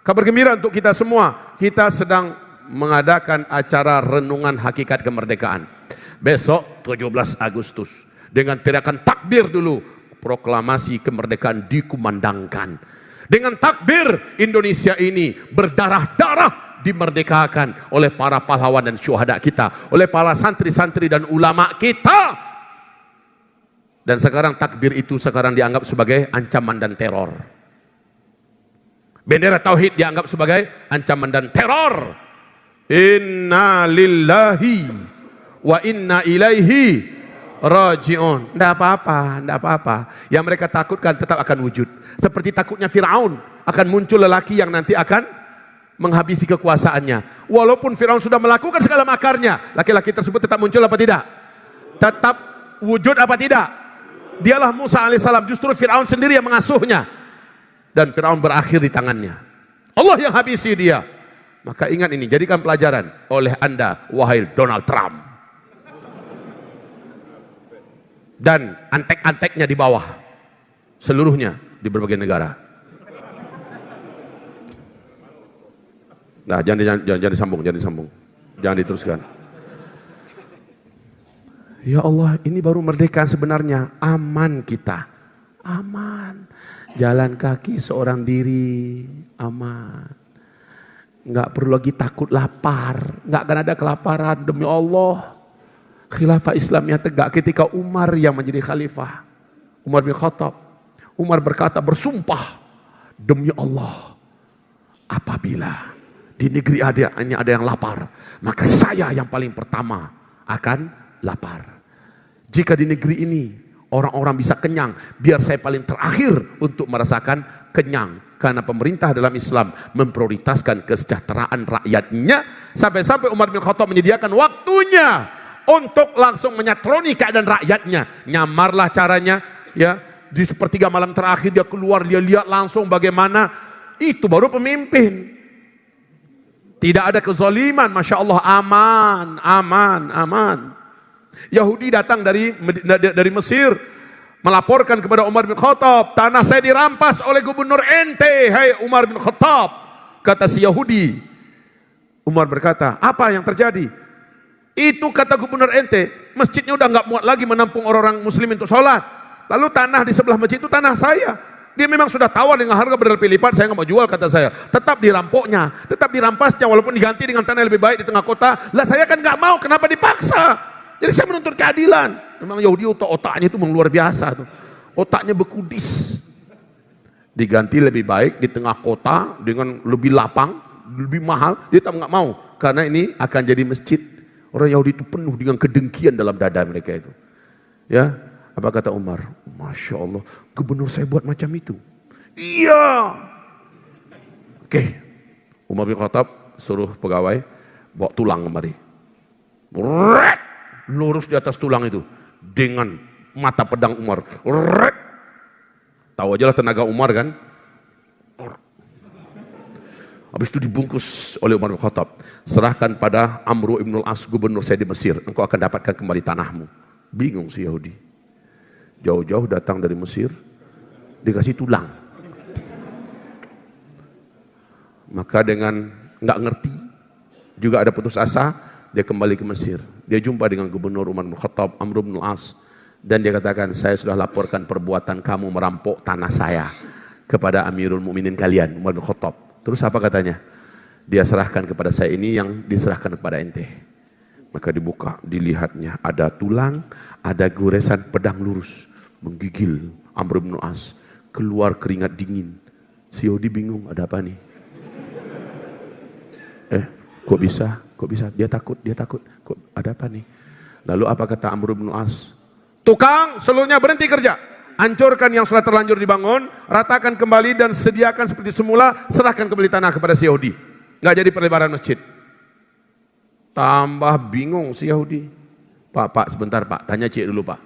Kabar gembira untuk kita semua. Kita sedang mengadakan acara renungan hakikat kemerdekaan. Besok 17 Agustus. Dengan teriakan takbir dulu, proklamasi kemerdekaan dikumandangkan. Dengan takbir, Indonesia ini berdarah-darah dimerdekakan oleh para pahlawan dan syuhada kita, oleh para santri-santri dan ulama kita. Dan sekarang takbir itu sekarang dianggap sebagai ancaman dan teror. Bendera tauhid dianggap sebagai ancaman dan teror. Inna lillahi wa inna ilaihi raji'un. Tidak apa-apa, tidak apa-apa. Yang mereka takutkan tetap akan wujud. Seperti takutnya Fir'aun, akan muncul lelaki yang nanti akan menghabisi kekuasaannya. Walaupun Fir'aun sudah melakukan segala makarnya, laki-laki tersebut tetap muncul apa tidak? Tetap wujud apa tidak? Dialah Musa alaihissalam, justru Fir'aun sendiri yang mengasuhnya. Dan Fir'aun berakhir di tangannya. Allah yang habisi dia. Maka ingat ini, jadikan pelajaran oleh Anda, wahai Donald Trump. Dan antek-anteknya di bawah. Seluruhnya di berbagai negara. Nah, jangan disambung. Jangan diteruskan. Ya Allah, ini baru merdeka sebenarnya. Aman kita. Aman. Jalan kaki seorang diri. Aman. Nggak perlu lagi takut lapar, nggak akan ada kelaparan demi Allah. Khilafah Islamnya tegak ketika Umar yang menjadi khalifah. Umar bin Khattab. Umar berkata, bersumpah demi Allah, apabila di negeri ini ada yang lapar, maka saya yang paling pertama akan lapar. Jika di negeri ini orang-orang bisa kenyang, biar saya paling terakhir untuk merasakan kenyang. Karena pemerintah dalam Islam memprioritaskan kesejahteraan rakyatnya. Sampai-sampai Umar bin Khattab menyediakan waktunya untuk langsung menyatroni keadaan rakyatnya. Nyamarlah caranya, ya, di sepertiga malam terakhir dia keluar, dia lihat langsung bagaimana. Itu baru pemimpin. Tidak ada kezaliman, Masya Allah, aman. Yahudi datang dari Mesir, melaporkan kepada Umar bin Khattab, tanah saya dirampas oleh gubernur ente, hai Umar bin Khattab. Kata si Yahudi. Umar berkata, apa yang terjadi? Itu kata gubernur ente, masjidnya udah nggak muat lagi menampung orang-orang muslim untuk sholat. Lalu tanah di sebelah masjid itu tanah saya. Dia memang sudah tawar dengan harga berlipat-lipat, saya nggak mau jual, kata saya. Tetap dirampoknya, tetap dirampasnya, walaupun diganti dengan tanah yang lebih baik di tengah kota. Lah saya kan nggak mau, kenapa dipaksa? Jadi saya menuntut keadilan. Memang Yahudi otaknya itu luar biasa tuh. Otaknya bekudis. Diganti lebih baik di tengah kota dengan lebih lapang, lebih mahal, dia tak nggak mau karena ini akan jadi masjid. Orang Yahudi itu penuh dengan kedengkian dalam dada mereka itu. Ya, apa kata Umar? Masya Allah, gubernur saya buat macam itu. Iya. Oke. Umar bin Khattab suruh pegawai bawa tulang kemari. Lurus di atas tulang itu dengan mata pedang Umar. Tahu aja lah tenaga Umar kan. Habis itu dibungkus oleh Umar bin Khattab. Serahkan pada Amr ibn al-As, gubernur saya di Mesir. Engkau akan dapatkan kembali tanahmu. Bingung si Yahudi. Jauh-jauh datang dari Mesir, dikasih tulang. Maka dengan nggak ngerti, juga ada putus asa, dia kembali ke Mesir. Dia jumpa dengan gubernur Umar bin Khattab, Amr bin al-As. Dan dia katakan, saya sudah laporkan perbuatan kamu merampok tanah saya kepada Amirul Mukminin kalian, Umar bin Khattab. Terus apa katanya? Dia serahkan kepada saya ini yang diserahkan kepada ente. Maka dibuka, dilihatnya ada tulang, ada goresan pedang lurus, menggigil Amr bin al-As. Keluar keringat dingin. Si Yahudi bingung, ada apa nih? Kok bisa? Dia takut. Kok ada apa nih? Lalu apa kata Amr bin al-As? Tukang, seluruhnya berhenti kerja. Hancurkan yang sudah terlanjur dibangun, ratakan kembali dan sediakan seperti semula, serahkan kembali tanah kepada si Yahudi. Nggak jadi perlebaran masjid. Tambah bingung si Yahudi. Pak, sebentar Pak, tanya Cik dulu Pak.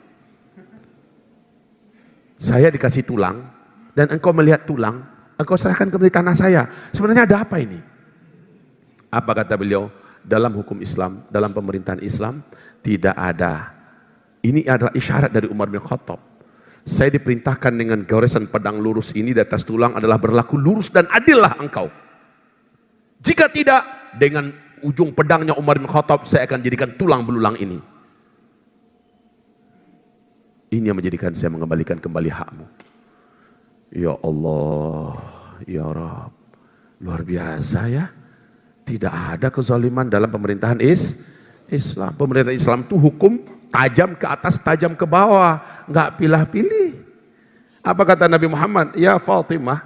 Saya dikasih tulang, dan engkau melihat tulang, engkau serahkan kembali tanah saya. Sebenarnya ada apa ini? Apa kata beliau? Dalam hukum Islam, dalam pemerintahan Islam, tidak ada. Ini adalah isyarat dari Umar bin Khattab. Saya diperintahkan dengan goresan pedang lurus ini di atas tulang adalah berlaku lurus dan adillah engkau. Jika tidak, dengan ujung pedangnya Umar bin Khattab, saya akan jadikan tulang belulang ini. Ini yang menjadikan saya mengembalikan kembali hakmu. Ya Allah, ya Rabb. Luar biasa ya. Tidak ada kezaliman dalam pemerintahan Islam. Pemerintahan Islam itu hukum tajam ke atas, tajam ke bawah. Enggak pilih-pilih. Apa kata Nabi Muhammad? Ya Fatimah,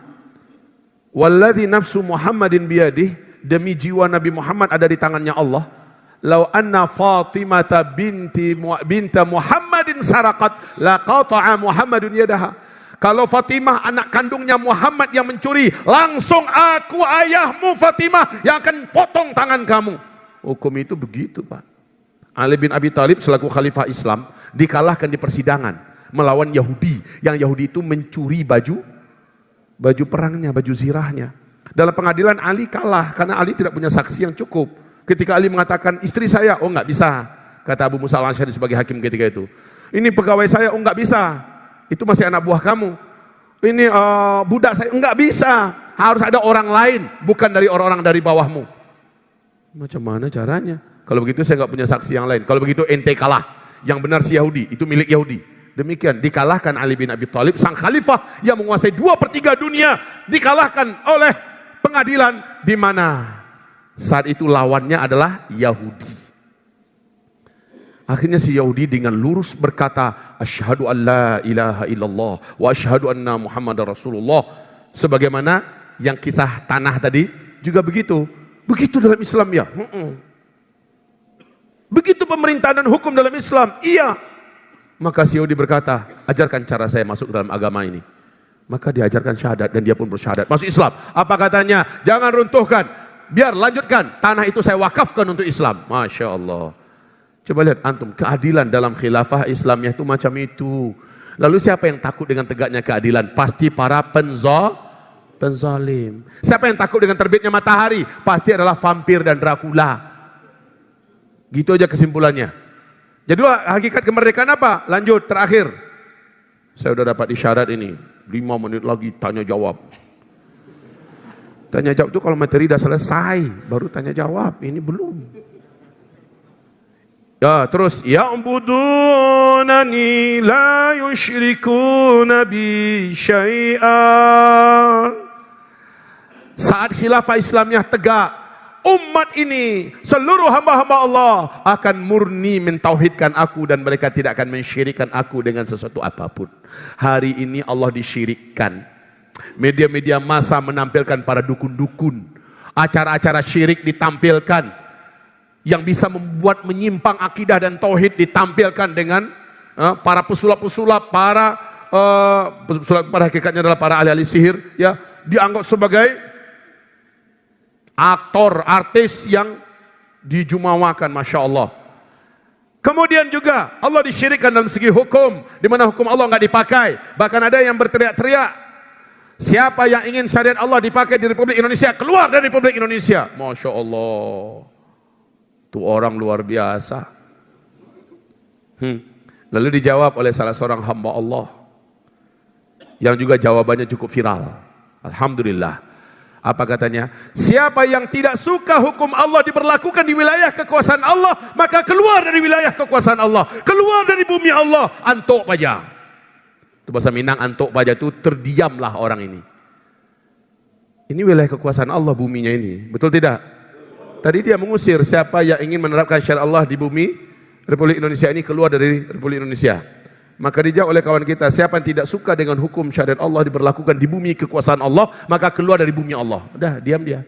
walladzi nafsu Muhammadin biyadih, demi jiwa Nabi Muhammad ada di tangannya Allah. Lau anna Fatimata binta Muhammadin saraqat laqata'a Muhammadun yadaha. Kalau Fatimah anak kandungnya Muhammad yang mencuri, langsung aku ayahmu Fatimah yang akan potong tangan kamu. Hukum itu begitu, Pak. Ali bin Abi Thalib selaku khalifah Islam dikalahkan di persidangan melawan Yahudi. Yang Yahudi itu mencuri baju perangnya, baju zirahnya. Dalam pengadilan Ali kalah karena Ali tidak punya saksi yang cukup. Ketika Ali mengatakan istri saya, oh enggak bisa. Kata Abu Musa al-Asy'ari sebagai hakim ketika itu. Ini pegawai saya, oh enggak bisa. Itu masih anak buah kamu. Ini budak saya, enggak bisa. Harus ada orang lain, bukan dari orang-orang dari bawahmu. Macam mana caranya? Kalau begitu saya enggak punya saksi yang lain. Kalau begitu ente kalah. Yang benar si Yahudi, itu milik Yahudi. Demikian dikalahkan Ali bin Abi Thalib, sang khalifah yang menguasai 2/3 dunia, dikalahkan oleh pengadilan di mana saat itu lawannya adalah Yahudi. Akhirnya si Yahudi dengan lurus berkata, asyhadu an la ilaha illallah wa asyhadu anna Muhammadar Rasulullah. Sebagaimana yang kisah tanah tadi juga begitu. Begitu dalam Islam ya. Begitu pemerintahan dan hukum dalam Islam. Iya. Maka si Yahudi berkata, ajarkan cara saya masuk dalam agama ini. Maka diajarkan syahadat dan dia pun bersyahadat masuk Islam. Apa katanya? Jangan runtuhkan, biar lanjutkan. Tanah itu saya wakafkan untuk Islam. Masya Allah. Coba lihat antum, keadilan dalam khilafah Islamnya itu macam itu. Lalu siapa yang takut dengan tegaknya keadilan? Pasti para penzalim. Siapa yang takut dengan terbitnya matahari? Pasti adalah vampir dan Dracula. Gitu aja kesimpulannya. Jadi hakikat kemerdekaan apa? Lanjut, terakhir. Saya sudah dapat isyarat ini. 5 menit lagi tanya jawab. Tanya jawab itu kalau materi sudah selesai, baru tanya jawab. Ini belum. Ya, terus ya'budunani la yusyrikuna bi syai'a. Saat khilafah Islamnya tegak, umat ini, seluruh hamba-hamba Allah akan murni mentauhidkan aku dan mereka tidak akan mensyirikkan aku dengan sesuatu apapun. Hari ini Allah disyirikkan. Media-media massa menampilkan para dukun-dukun. Acara-acara syirik ditampilkan. Yang bisa membuat menyimpang akidah dan tauhid ditampilkan dengan para pesulap-pesulap, pesulap pada hakikatnya adalah para ahli-ahli sihir, ya, dianggap sebagai aktor, artis yang dijumawakan, Masya Allah. Kemudian juga Allah disyirikkan dalam segi hukum, di mana hukum Allah nggak dipakai. Bahkan ada yang berteriak-teriak, siapa yang ingin syariat Allah dipakai di Republik Indonesia, keluar dari Republik Indonesia. Masya Allah. Itu orang luar biasa. Lalu dijawab oleh salah seorang hamba Allah, yang juga jawabannya cukup viral. Alhamdulillah. Apa katanya? Siapa yang tidak suka hukum Allah diberlakukan di wilayah kekuasaan Allah, maka keluar dari wilayah kekuasaan Allah, keluar dari bumi Allah. Antuk paja. Itu bahasa Minang, antuk paja itu terdiamlah orang ini. Ini wilayah kekuasaan Allah buminya ini. Betul tidak? Tadi dia mengusir siapa yang ingin menerapkan syariat Allah di bumi Republik Indonesia ini, keluar dari Republik Indonesia. Maka dijawab oleh kawan kita, siapa yang tidak suka dengan hukum syariat Allah diberlakukan di bumi kekuasaan Allah, maka keluar dari bumi Allah. Udah, diam dia.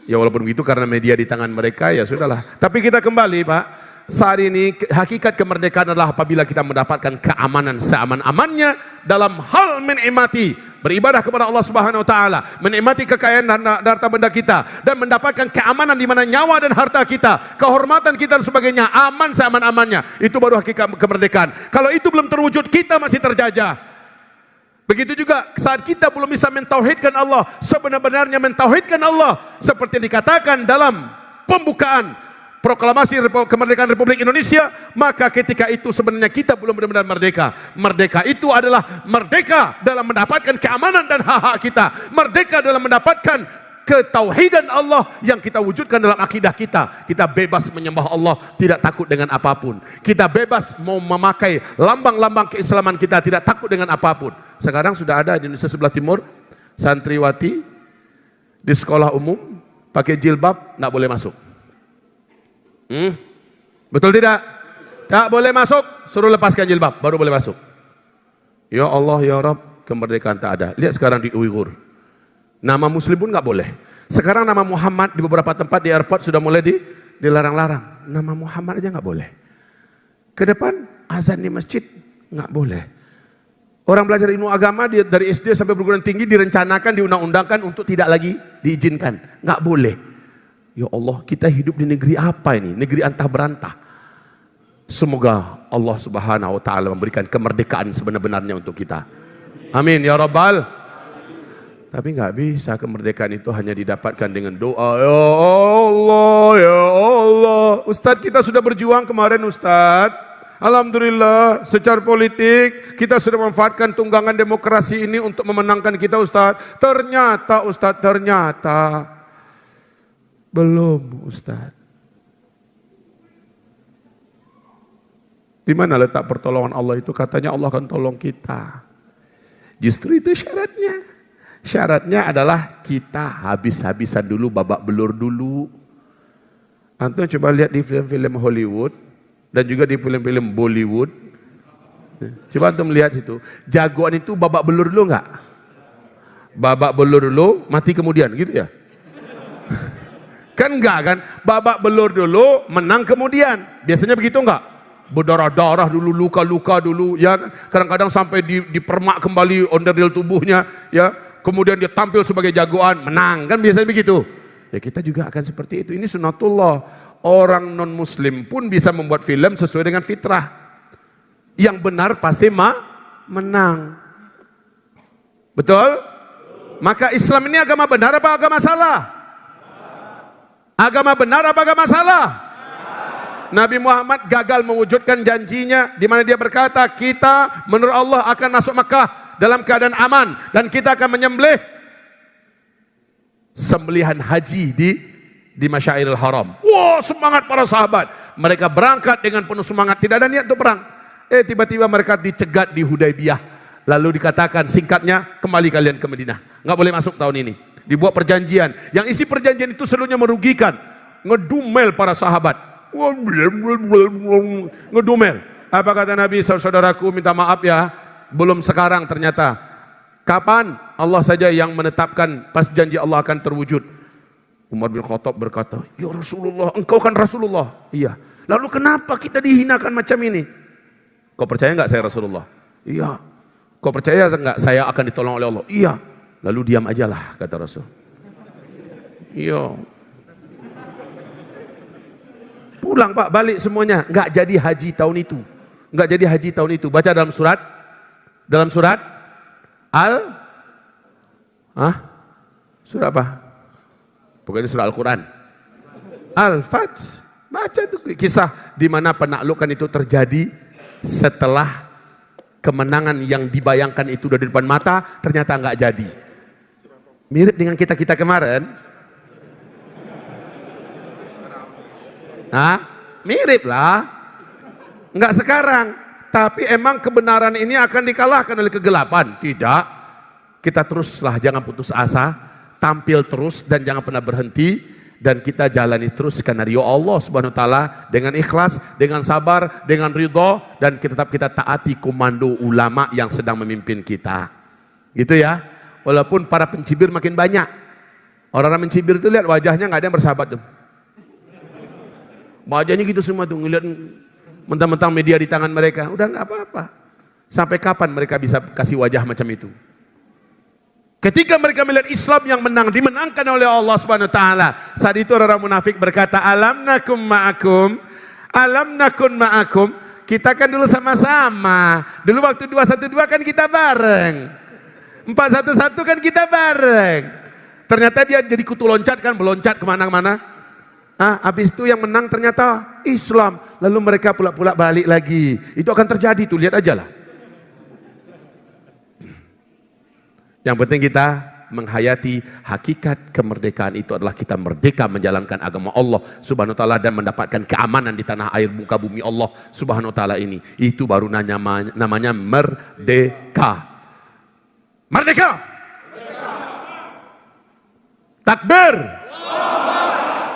Ya walaupun begitu karena media di tangan mereka, ya sudahlah. Tapi kita kembali, Pak. Saat ini hakikat kemerdekaan adalah apabila kita mendapatkan keamanan seaman-amannya dalam hal menikmati beribadah kepada Allah Subhanahu wa taala, menikmati kekayaan dan harta benda kita, dan mendapatkan keamanan di mana nyawa dan harta kita, kehormatan kita dan sebagainya aman seaman-amannya. Itu baru hakikat kemerdekaan. Kalau itu belum terwujud, kita masih terjajah. Begitu juga saat kita belum bisa mentauhidkan Allah, sebenar-benarnya mentauhidkan Allah seperti dikatakan dalam pembukaan proklamasi kemerdekaan Republik Indonesia, maka ketika itu sebenarnya kita belum benar-benar merdeka. Merdeka itu adalah merdeka dalam mendapatkan keamanan dan hak-hak kita. Merdeka dalam mendapatkan ketauhidan Allah yang kita wujudkan dalam akidah kita. Kita bebas menyembah Allah, tidak takut dengan apapun. Kita bebas mau memakai lambang-lambang keislaman kita, tidak takut dengan apapun. Sekarang sudah ada di Indonesia sebelah timur, santriwati di sekolah umum pakai jilbab, tidak boleh masuk. Betul tidak? Tak boleh masuk, suruh lepaskan jilbab, baru boleh masuk. Ya Allah, ya Rabb, kemerdekaan tak ada. Lihat sekarang di Uighur. Nama muslim pun nggak boleh. Sekarang nama Muhammad di beberapa tempat di airport sudah mulai dilarang-larang. Nama Muhammad aja nggak boleh. Ke depan azan di masjid nggak boleh. Orang belajar ilmu agama dari SD sampai perguruan tinggi direncanakan, diundang-undangkan untuk tidak lagi diizinkan. Nggak boleh. Ya Allah, kita hidup di negeri apa ini? Negeri antah berantah. Semoga Allah Subhanahu wa taala memberikan kemerdekaan sebenar-benarnya untuk kita. Amin ya Rabbal. Tapi nggak bisa kemerdekaan itu hanya didapatkan dengan doa. Ya Allah, ya Allah. Ustadz, kita sudah berjuang kemarin Ustadz. Alhamdulillah, secara politik kita sudah memanfaatkan tunggangan demokrasi ini untuk memenangkan kita Ustadz. Ternyata Ustadz, belum Ustadz. Di mana letak pertolongan Allah itu? Katanya Allah akan tolong kita. Justru itu syaratnya. Syaratnya adalah kita habis-habisan dulu, babak belur dulu. Antum coba lihat di film-film Hollywood dan juga di film-film Bollywood. Coba antum lihat itu. Jagoan itu babak belur dulu enggak? Babak belur dulu, mati kemudian, gitu ya? Kan enggak kan? Babak belur dulu, menang kemudian. Biasanya begitu enggak? Berdarah-darah dulu, luka-luka dulu, ya kan? Kadang-kadang sampai dipermak kembali onderdil tubuhnya, ya. Kemudian dia tampil sebagai jagoan, menang, kan biasanya begitu. Ya kita juga akan seperti itu. Ini sunatullah. Orang non muslim pun bisa membuat film sesuai dengan fitrah. Yang benar pasti menang. Betul? Maka Islam ini agama benar apa agama salah? Agama benar apa agama salah? Nabi Muhammad gagal mewujudkan janjinya di mana dia berkata, kita menurut Allah akan masuk Mekah dalam keadaan aman dan kita akan menyembelih sembelihan haji di Masyairil Haram. Wah, semangat para sahabat. Mereka berangkat dengan penuh semangat, tidak ada niat untuk perang. Tiba-tiba mereka dicegat di Hudaybiyah. Lalu dikatakan singkatnya, kembali kalian ke Madinah. Enggak boleh masuk tahun ini. Dibuat perjanjian. Yang isi perjanjian itu seluruhnya merugikan. Ngedumel para sahabat. Ngedumel. Apa kata Nabi? Saudaraku minta maaf ya. Belum sekarang ternyata. Kapan? Allah saja yang menetapkan pas janji Allah akan terwujud. Umar bin Khattab berkata, ya Rasulullah, engkau kan Rasulullah. Iya. Lalu kenapa kita dihinakan macam ini? Kau percaya enggak saya Rasulullah? Iya. Kau percaya enggak saya akan ditolong oleh Allah? Iya. Lalu diam ajalah, kata Rasul. Iya. Pulang Pak, balik semuanya. Enggak jadi haji tahun itu. Enggak jadi haji tahun itu. Baca dalam surat Surat apa? Pokoknya surah Al-Quran. Al-Fath. Baca itu kisah di mana penaklukan itu terjadi setelah kemenangan yang dibayangkan itu dari depan mata ternyata enggak jadi. Mirip dengan kita kemarin. Mirip lah. Enggak sekarang. Tapi emang kebenaran ini akan dikalahkan oleh kegelapan? Tidak. Kita teruslah, jangan putus asa, tampil terus dan jangan pernah berhenti, dan kita jalani terus skenario Allah Subhanahu wa taala dengan ikhlas, dengan sabar, dengan ridho, dan tetap kita taati komando ulama yang sedang memimpin kita. Gitu ya. Walaupun para pencibir makin banyak. Orang-orang mencibir itu lihat wajahnya nggak ada yang bersahabat tuh. Wajahnya gitu semua tuh, ngeliat mentang-mentang media di tangan mereka, udah nggak apa-apa. Sampai kapan mereka bisa kasih wajah macam itu? Ketika mereka melihat Islam yang menang, dimenangkan oleh Allah Subhanahu wa taala. Saat itu orang munafik berkata, "Alam nakum ma'akum? Alam nakun ma'akum?" Kita kan dulu sama-sama. Dulu waktu 212 kan kita bareng. 411 kan kita bareng. Ternyata dia jadi kutu loncat kan, meloncat kemana-mana. Habis itu yang menang ternyata Islam. Lalu mereka pula-pula balik lagi. Itu akan terjadi tuh, lihat aja lah. Yang penting kita menghayati hakikat kemerdekaan itu adalah kita merdeka menjalankan agama Allah Subhanahu wa taala dan mendapatkan keamanan di tanah air muka bumi Allah Subhanahu wa taala ini. Itu baru namanya merdeka. Merdeka. Takbir.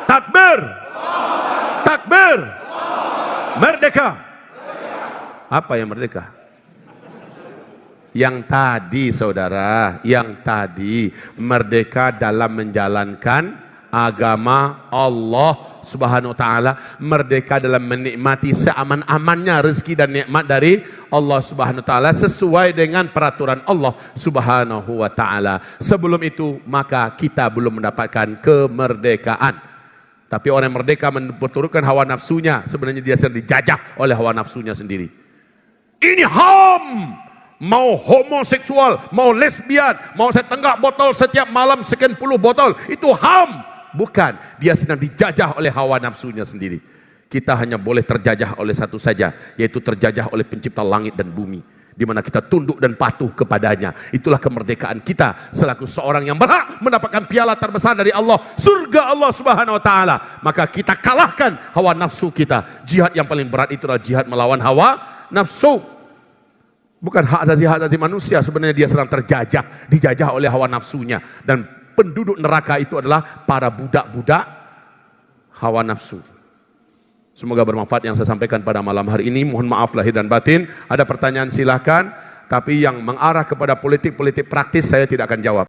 Takbir. Takbir. Merdeka. Apa yang merdeka? Yang tadi saudara, yang tadi merdeka dalam menjalankan agama Allah Subhanahu wa taala, merdeka dalam menikmati seaman-amannya rezeki dan nikmat dari Allah Subhanahu wa taala sesuai dengan peraturan Allah Subhanahu wa taala. Sebelum itu maka kita belum mendapatkan kemerdekaan. Tapi orang yang merdeka memperturutkan hawa nafsunya, sebenarnya dia sedang dijajah oleh hawa nafsunya sendiri. Ini HAM. Mau homoseksual, mau lesbian, mau saya tenggak botol setiap malam sekian puluh botol, itu HAM. Bukan, dia sedang dijajah oleh hawa nafsunya sendiri. Kita hanya boleh terjajah oleh satu saja, yaitu terjajah oleh pencipta langit dan bumi, di mana kita tunduk dan patuh kepadanya. Itulah kemerdekaan kita selaku seorang yang berhak mendapatkan piala terbesar dari Allah, surga Allah Subhanahu wa taala. Maka kita kalahkan hawa nafsu kita. Jihad yang paling berat itu adalah jihad melawan hawa nafsu. Bukan hak asasi manusia, sebenarnya dia sedang terjajah, dijajah oleh hawa nafsunya. Dan penduduk neraka itu adalah para budak-budak hawa nafsu. Semoga bermanfaat yang saya sampaikan pada malam hari ini. Mohon maaf lahir dan batin. Ada pertanyaan silahkan, tapi yang mengarah kepada politik-politik praktis saya tidak akan jawab.